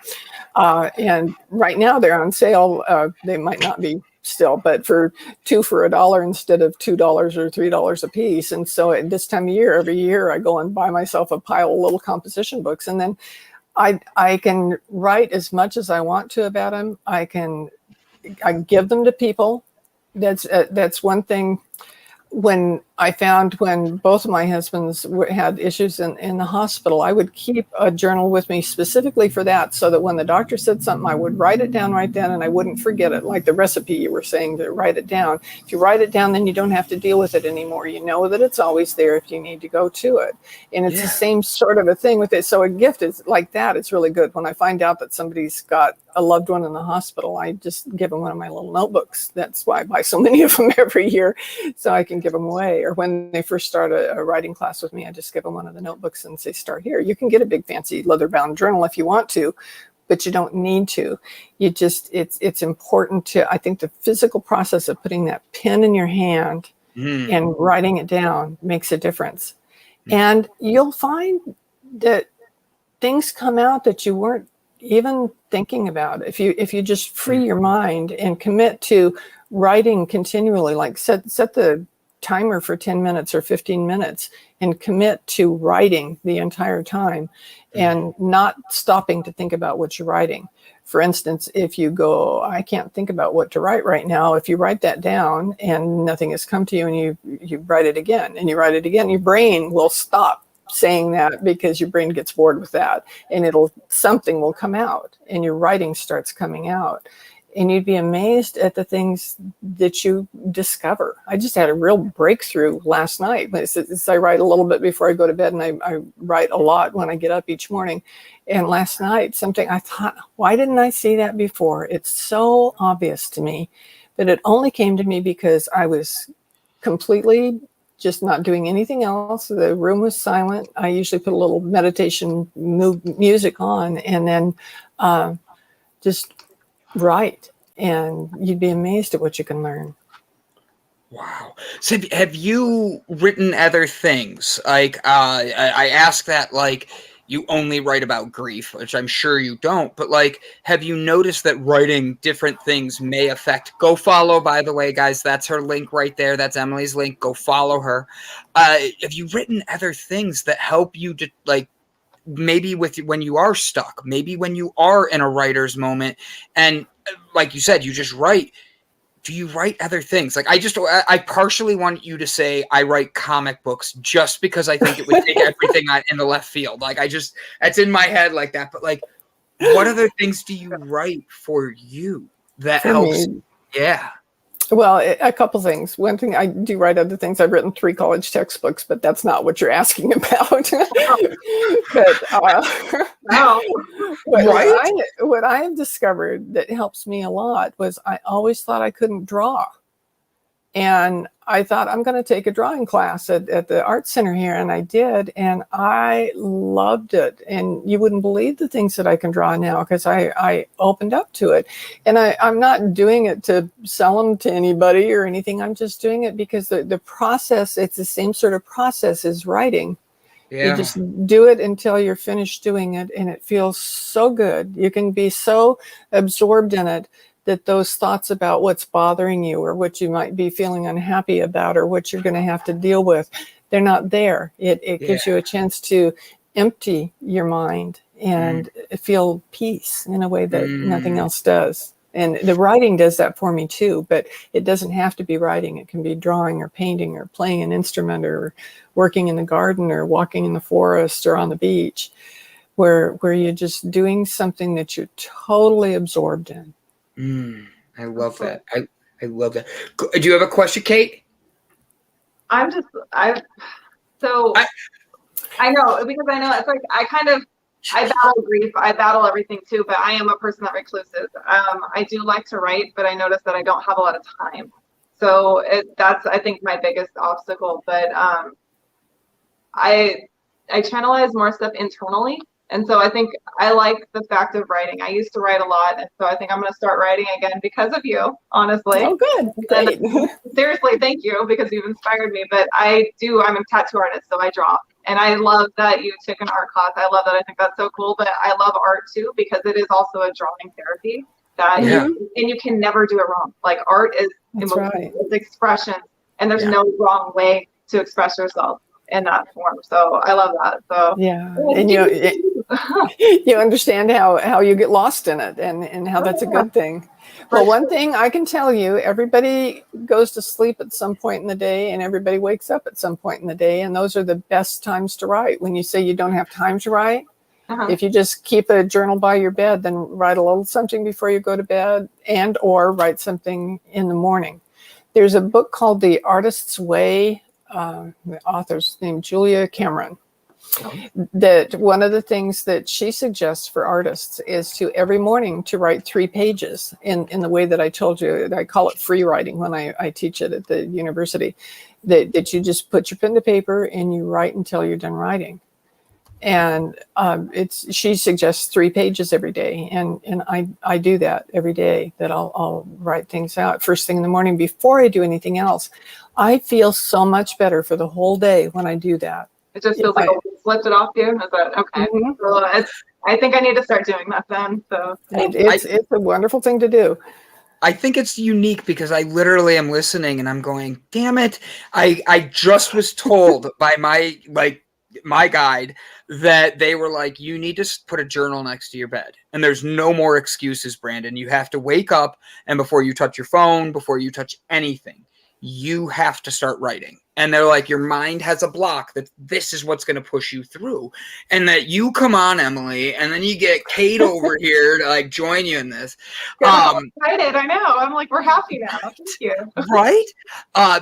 And right now they're on sale. They might not be still, but for $2 for $1 instead of $2 or $3 a piece. And so at this time of year, every year I go and buy myself a pile of little composition books. And then I can write as much as I want to about them. I give them to people. That's one thing when I found when both of my husbands had issues in the hospital, I would keep a journal with me specifically for that, so that when the doctor said something, I would write it down right then and I wouldn't forget it. Like the recipe you were saying, to write it down. If you write it down, then you don't have to deal with it anymore. You know that it's always there if you need to go to it. And it's the same sort of a thing with it. So a gift is like that. It's really good. When I find out that somebody's got a loved one in the hospital, I just give them one of my little notebooks. That's why I buy so many of them every year, so I can give them away. Or when they first start a writing class with me, I just give them one of the notebooks and say, start here. You can get a big fancy leather bound journal if you want to, but you don't need to. You just, it's important to, I think the physical process of putting that pen in your hand and writing it down makes a difference. And you'll find that things come out that you weren't even thinking about. If you just free your mind and commit to writing continually, like set the timer for 10 minutes or 15 minutes and commit to writing the entire time and not stopping to think about what you're writing. For instance, if you go, I can't think about what to write right now, if you write that down and nothing has come to you, and you write it again and you write it again, your brain will stop saying that, because your brain gets bored with that, and something will come out and your writing starts coming out. And you'd be amazed at the things that you discover. I just had a real breakthrough last night. I write a little bit before I go to bed, and I write a lot when I get up each morning. And last night, something I thought, why didn't I see that before? It's so obvious to me. But it only came to me because I was completely just not doing anything else. The room was silent. I usually put a little meditation music on, and then just write, and you'd be amazed at what you can learn. Wow. So have you written other things? Like, I ask that, like, you only write about grief, which I'm sure you don't, but like, have you noticed that writing different things may affect? Go follow, by the way, guys, that's her link right there. That's Emily's link. Go follow her. Have you written other things that help you to, like, maybe when you are stuck, maybe when you are in a writer's moment, and like you said, you just write? Do you write other things? Like, I partially want you to say I write comic books, just because I think it would take everything in the left field. Like, that's in my head like that. But like, what other things do you write for you that helps? Me. Yeah. Well, a couple things. One thing, I do write other things. I've written 3 college textbooks, but that's not what you're asking about. But what I have discovered that helps me a lot was I always thought I couldn't draw. And I thought, I'm going to take a drawing class at the art center here. And I did. And I loved it. And you wouldn't believe the things that I can draw now, because I opened up to it. And I'm not doing it to sell them to anybody or anything. I'm just doing it because the process, it's the same sort of process as writing. Yeah. You just do it until you're finished doing it. And it feels so good. You can be so absorbed in it that those thoughts about what's bothering you, or what you might be feeling unhappy about, or what you're going to have to deal with, they're not there. It gives you a chance to empty your mind and feel peace in a way that nothing else does. And the writing does that for me too, but it doesn't have to be writing. It can be drawing or painting or playing an instrument or working in the garden or walking in the forest or on the beach, where you're just doing something that you're totally absorbed in. I love that. I love that. Do you have a question, Kate? I know, because I know it's like I battle grief. I battle everything too, but I am a person that recluses. I do like to write, but I notice that I don't have a lot of time. So that's, I think, my biggest obstacle. But I channelize more stuff internally. And so I think I like the fact of writing. I used to write a lot, and so I think I'm going to start writing again because of you, honestly. Oh, good. Great. Seriously, thank you, because you've inspired me. But I'm a tattoo artist, so I draw. And I love that you took an art class. I love that. I think that's so cool. But I love art too, because it is also a drawing therapy and you can never do it wrong. Like, art is emotion, it's expression, and there's no wrong way to express yourself in that form. So I love that. So and You understand how you get lost in it and how that's a good thing. Well, one thing I can tell you, everybody goes to sleep at some point in the day and everybody wakes up at some point in the day. And those are the best times to write. When you say you don't have time to write, if you just keep a journal by your bed, then write a little something before you go to bed and or write something in the morning. There's a book called The Artist's Way. The author's named Julia Cameron. That one of the things that she suggests for artists is to every morning to write 3 pages in the way that I told you. I call it free writing when I teach it at the university, that you just put your pen to paper and you write until you're done writing. And she suggests 3 pages every day. And I do that every day, that I'll write things out first thing in the morning before I do anything else. I feel so much better for the whole day when I do that. It just feels like a slipped it off you. Is that okay? Mm-hmm. So I think I need to start doing that then. So it's a wonderful thing to do. I think it's unique because I literally am listening and I'm going, damn it. I just was told by my guide that they were like, you need to put a journal next to your bed. And there's no more excuses, Brandon. You have to wake up, and before you touch your phone, before you touch anything, you have to start writing. And they're like, your mind has a block that this is what's going to push you through. And that you come on, Emily, and then you get Kate over here to like join you in this. I'm excited. I know. I'm like, we're happy now. Thank you. Right?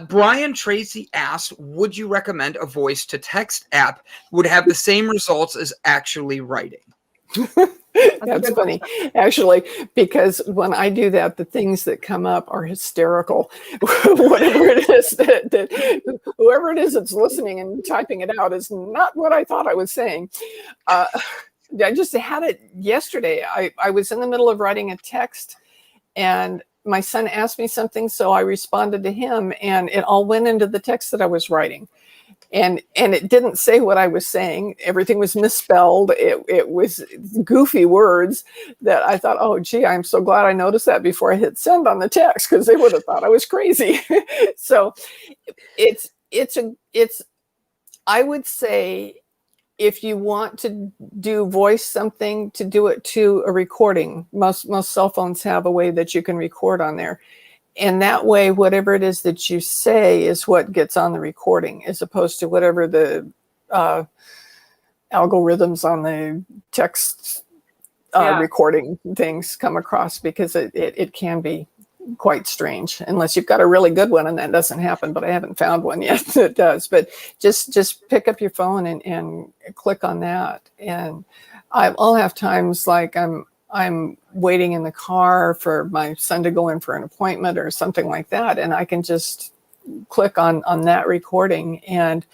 Brian Tracy asked, would you recommend a voice to text app would have the same results as actually writing? That's funny, actually, because when I do that, the things that come up are hysterical. Whatever it is that whoever it is that's listening and typing it out is not what I thought I was saying. I just had it yesterday. I was in the middle of writing a text and my son asked me something, so I responded to him and it all went into the text that I was writing. And it didn't say what I was saying. Everything was misspelled. It was goofy words that I thought, oh, gee, I'm so glad I noticed that before I hit send on the text, because they would have thought I was crazy. So it's I would say, if you want to do voice something, to do it to a recording. Most cell phones have a way that you can record on there. And that way, whatever it is that you say is what gets on the recording, as opposed to whatever the algorithms on the text recording things come across, because it can be quite strange, unless you've got a really good one, and that doesn't happen, but I haven't found one yet that does. But just pick up your phone and click on that. And I'll have times like I'm waiting in the car for my son to go in for an appointment or something like that, and I can just click on that recording and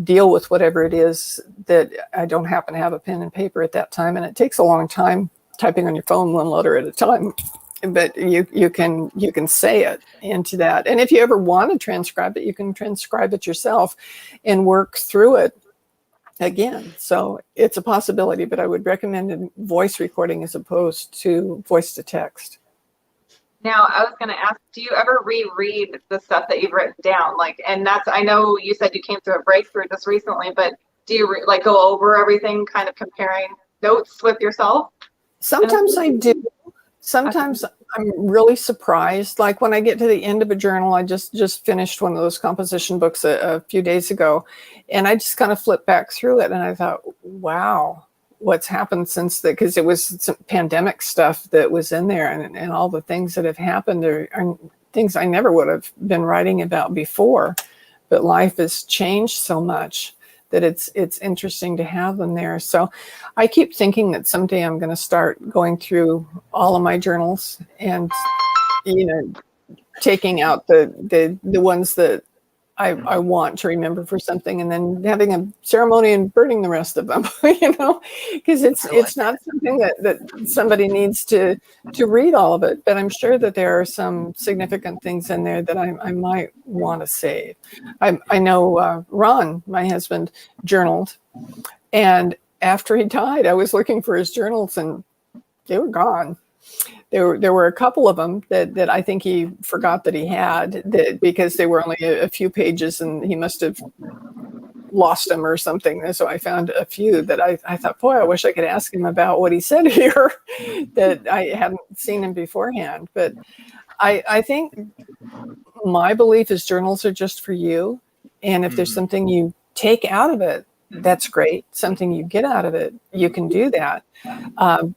deal with whatever it is that I don't happen to have a pen and paper at that time. And it takes a long time typing on your phone, one letter at a time, but you can say it into that. And if you ever want to transcribe it, you can transcribe it yourself and work through it again. So it's a possibility, but I would recommend voice recording as opposed to voice to text. Now, I was going to ask, do you ever reread the stuff that you've written down? And I know you said you came through a breakthrough just recently, but do you go over everything, kind of comparing notes with yourself? Sometimes I do. Sometimes I'm really surprised. Like when I get to the end of a journal, I just finished one of those composition books a few days ago, and I just kind of flipped back through it, and I thought, wow, what's happened since that? Because it was some pandemic stuff that was in there, and all the things that have happened are things I never would have been writing about before. But life has changed so much that it's interesting to have them there. So I keep thinking that someday I'm going to start going through all of my journals and, taking out the ones that I want to remember for something, and then having a ceremony and burning the rest of them, because it's not something that somebody needs to read all of it. But I'm sure that there are some significant things in there that I might want to save. I know Ron, my husband, journaled, and after he died, I was looking for his journals and they were gone. There were a couple of them that I think he forgot that he had, because they were only a few pages, and he must have lost them or something. And so I found a few that I thought, boy, I wish I could ask him about what he said here that I hadn't seen him beforehand. But I think my belief is journals are just for you. And if there's something you take out of it, that's great. Something you get out of it, you can do that.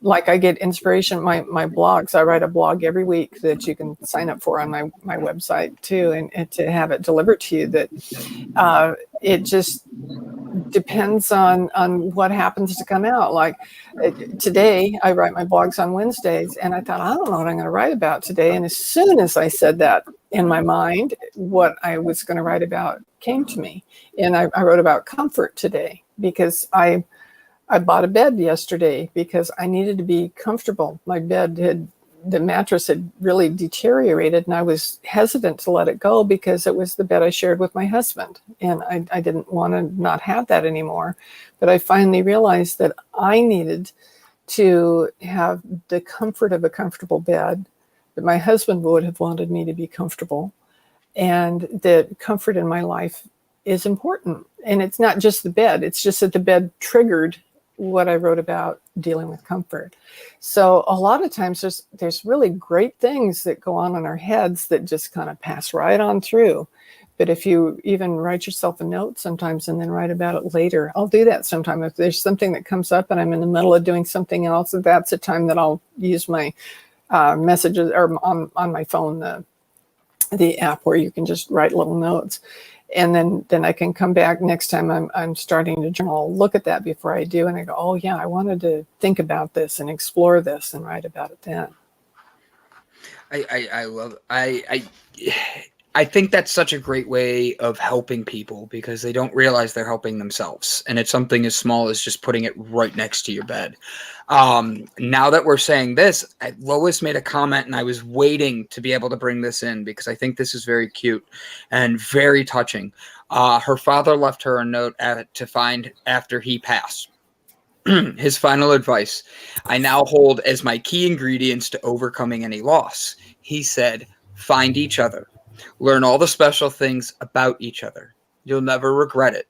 Like I get inspiration, my blogs, I write a blog every week that you can sign up for on my website too, and to have it delivered to you, that it just depends on what happens to come out. Like today, I write my blogs on Wednesdays, and I thought, I don't know what I'm going to write about today. And as soon as I said that in my mind, what I was going to write about came to me. And I wrote about comfort today because I bought a bed yesterday because I needed to be comfortable. My bed the mattress had really deteriorated, and I was hesitant to let it go because it was the bed I shared with my husband. And I didn't want to not have that anymore. But I finally realized that I needed to have the comfort of a comfortable bed, that my husband would have wanted me to be comfortable, and that comfort in my life is important. And it's not just the bed, it's just that the bed triggered what I wrote about dealing with comfort. So a lot of times there's really great things that go on in our heads that just kind of pass right on through. But if you even write yourself a note sometimes and then write about it later, I'll do that sometime. If there's something that comes up and I'm in the middle of doing something else, that's a time that I'll use my messages or on my phone, the app where you can just write little notes. And then I can come back next time I'm starting to journal. I'll look at that before I do, and I go, oh yeah, I wanted to think about this and explore this and write about it then. I love I think that's such a great way of helping people because they don't realize they're helping themselves. And it's something as small as just putting it right next to your bed. Now that we're saying this, Lois made a comment and I was waiting to be able to bring this in because I think this is very cute and very touching. Her father left her a note to find after he passed. His final advice, I now hold as my key ingredients to overcoming any loss. He said, find each other. Learn all the special things about each other. You'll never regret it.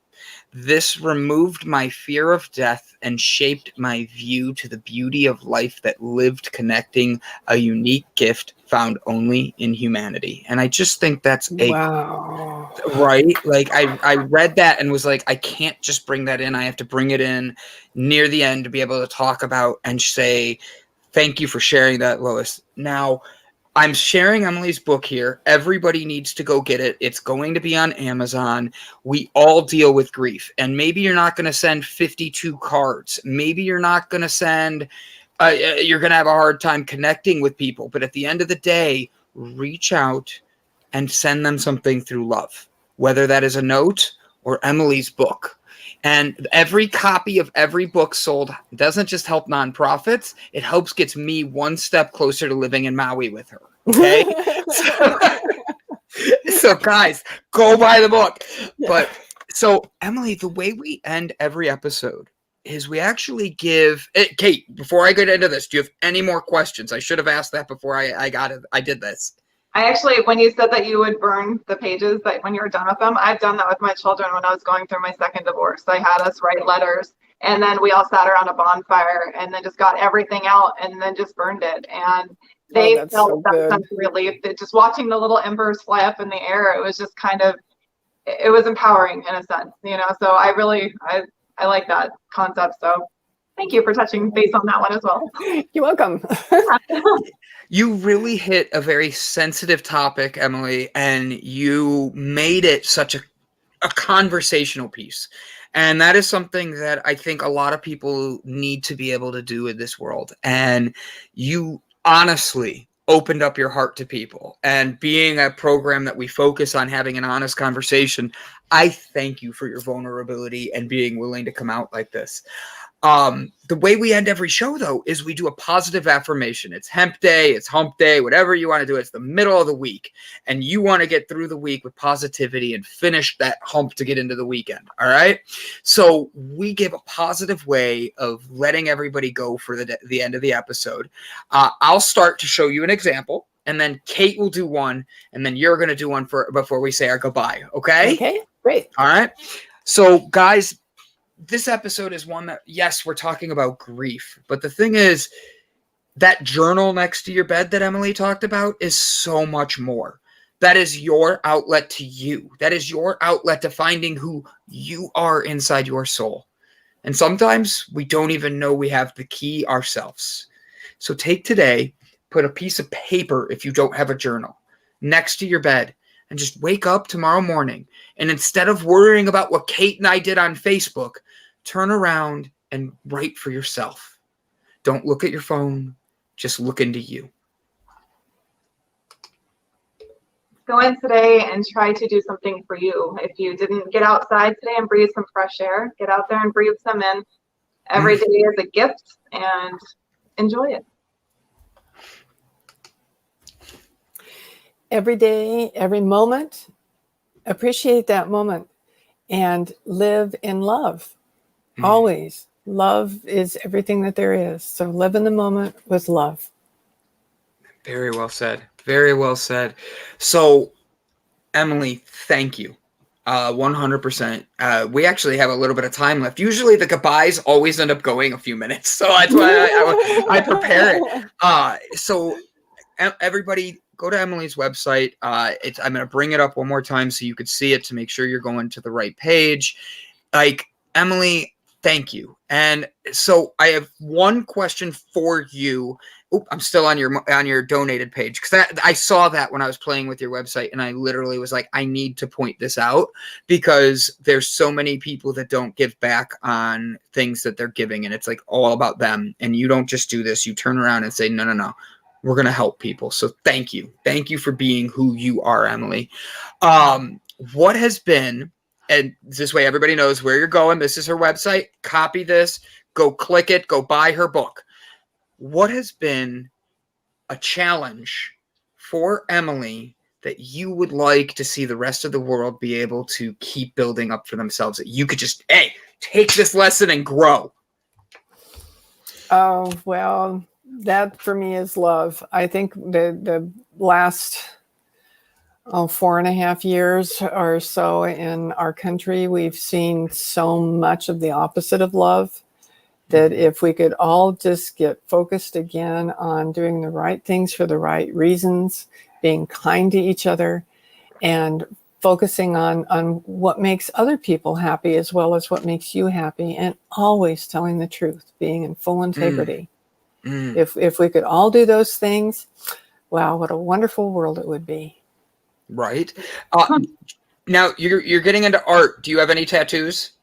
This removed my fear of death and shaped my view to the beauty of life that lived connecting a unique gift found only in humanity. And I just think that's wow. Right? Like I read that and was like, I can't just bring that in. I have to bring it in near the end to be able to talk about and say, thank you for sharing that, Lois. Now, I'm sharing Emily's book here. Everybody needs to go get it. It's going to be on Amazon. We all deal with grief. And maybe you're not going to send 52 cards. Maybe you're not going to send, you're going to have a hard time connecting with people. But at the end of the day, reach out and send them something through love, whether that is a note or Emily's book. And every copy of every book sold doesn't just help nonprofits. It helps gets me one step closer to living in Maui with her. Okay. So guys, go buy the book. Yeah. But so Emily, the way we end every episode is we actually give Kate, before I get into this, do you have any more questions? I should have asked that before I got it. I did this. I actually, when you said that you would burn the pages that when you were done with them, I've done that with my children when I was going through my second divorce. I had us write letters, and then we all sat around a bonfire and then just got everything out and then just burned it. And they felt so that sense of relief. That just watching the little embers fly up in the air, it was just kind of, it was empowering in a sense, you know. So I like that concept. So thank you for touching base on that one as well. You're welcome. You really hit a very sensitive topic, Emily, and you made it such a conversational piece. And that is something that I think a lot of people need to be able to do in this world. And you honestly opened up your heart to people. And being a program that we focus on having an honest conversation, I thank you for your vulnerability and being willing to come out like this. The way we end every show, though, is we do a positive affirmation. It's hemp day, it's hump day, whatever you want to do. It's the middle of the week, and you want to get through the week with positivity and finish that hump to get into the weekend. All right. So we give a positive way of letting everybody go for the end of the episode. I'll start to show you an example, and then Kate will do one, and then you're going to do one before we say our goodbye. Okay. Okay. Great. All right. So, guys, this episode is one that, yes, we're talking about grief, but the thing is, that journal next to your bed that Emily talked about is so much more. That is your outlet to you. That is your outlet to finding who you are inside your soul. And sometimes we don't even know we have the key ourselves. So take today, put a piece of paper, if you don't have a journal, next to your bed, and just wake up tomorrow morning. And instead of worrying about what Kate and I did on Facebook, turn around and write for yourself. Don't look at your phone. Just look into you. Go in today and try to do something for you. If you didn't get outside today and breathe some fresh air, get out there and breathe some in. Every day is a gift, and enjoy it. Every day, every moment, appreciate that moment and live in love. Always. Love is everything that there is. So live in the moment with love. Very well said. Very well said. So, Emily, thank you. 100%. We actually have a little bit of time left. Usually the goodbyes always end up going a few minutes. So that's why I prepare it. So everybody go to Emily's website. I'm going to bring it up one more time so you could see it to make sure you're going to the right page. Like, Emily, thank you. And so I have one question for you. Oop, I'm still on your donated page because I saw that when I was playing with your website, and I literally was like, I need to point this out because there's so many people that don't give back on things that they're giving, and it's like all about them. And you don't just do this; you turn around and say, no, we're gonna help people. So thank you for being who you are, Emily. What has been, and this way everybody knows where you're going. This is her website. Copy this. Go click it. Go buy her book. What has been a challenge for Emily that you would like to see the rest of the world be able to keep building up for themselves? That you could just, take this lesson and grow. Oh, well, that for me is love. I think the last 4.5 years or so in our country, we've seen so much of the opposite of love. That if we could all just get focused again on doing the right things for the right reasons, being kind to each other, and focusing on what makes other people happy as well as what makes you happy, and always telling the truth, being in full integrity. If we could all do those things, wow, what a wonderful world it would be. Right. Now you're getting into art. Do you have any tattoos?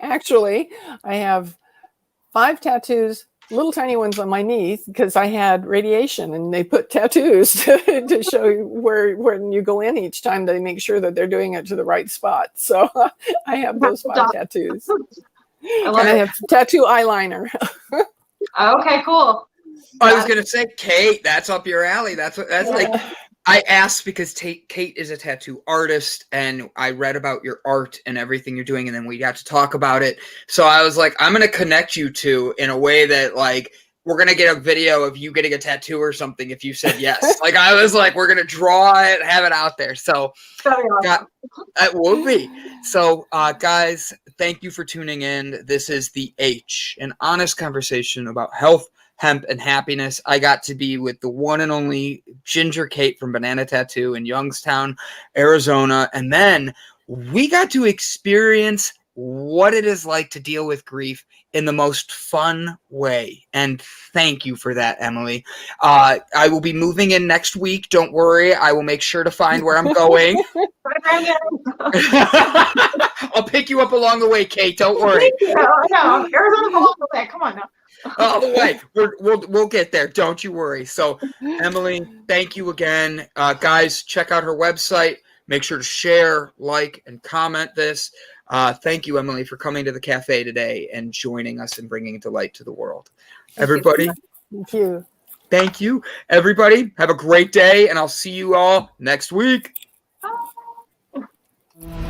Actually, I have 5 tattoos, little tiny ones on my knees because I had radiation, and they put tattoos to show you when you go in each time, they make sure that they're doing it to the right spot. So I have those 5 tattoos. I have tattoo eyeliner. Okay, cool. I was going to say, Kate, that's up your alley. That's like, I asked because Kate is a tattoo artist, and I read about your art and everything you're doing, and then we got to talk about it. So I was like, I'm going to connect you two in a way that, like, we're going to get a video of you getting a tattoo or something if you said yes. Like, I was like, we're going to draw it, have it out there. So it will be. So, guys, thank you for tuning in. This is The H, an honest conversation about health, hemp, and happiness. I got to be with the one and only Ginger Kate from Banana Tattoo in Youngstown, Arizona. And then we got to experience what it is like to deal with grief in the most fun way. And thank you for that, Emily. I will be moving in next week. Don't worry. I will make sure to find where I'm going. I'll pick you up along the way, Kate. Don't worry. No, Arizona's along the way. Come on now. All the way. We'll get there. Don't you worry. So, Emily, thank you again. Guys, check out her website. Make sure to share, like, and comment this. Thank you, Emily, for coming to the cafe today and joining us and bringing delight to the world. Everybody, Thank you. Thank you. Everybody, have a great day, and I'll see you all next week. Bye.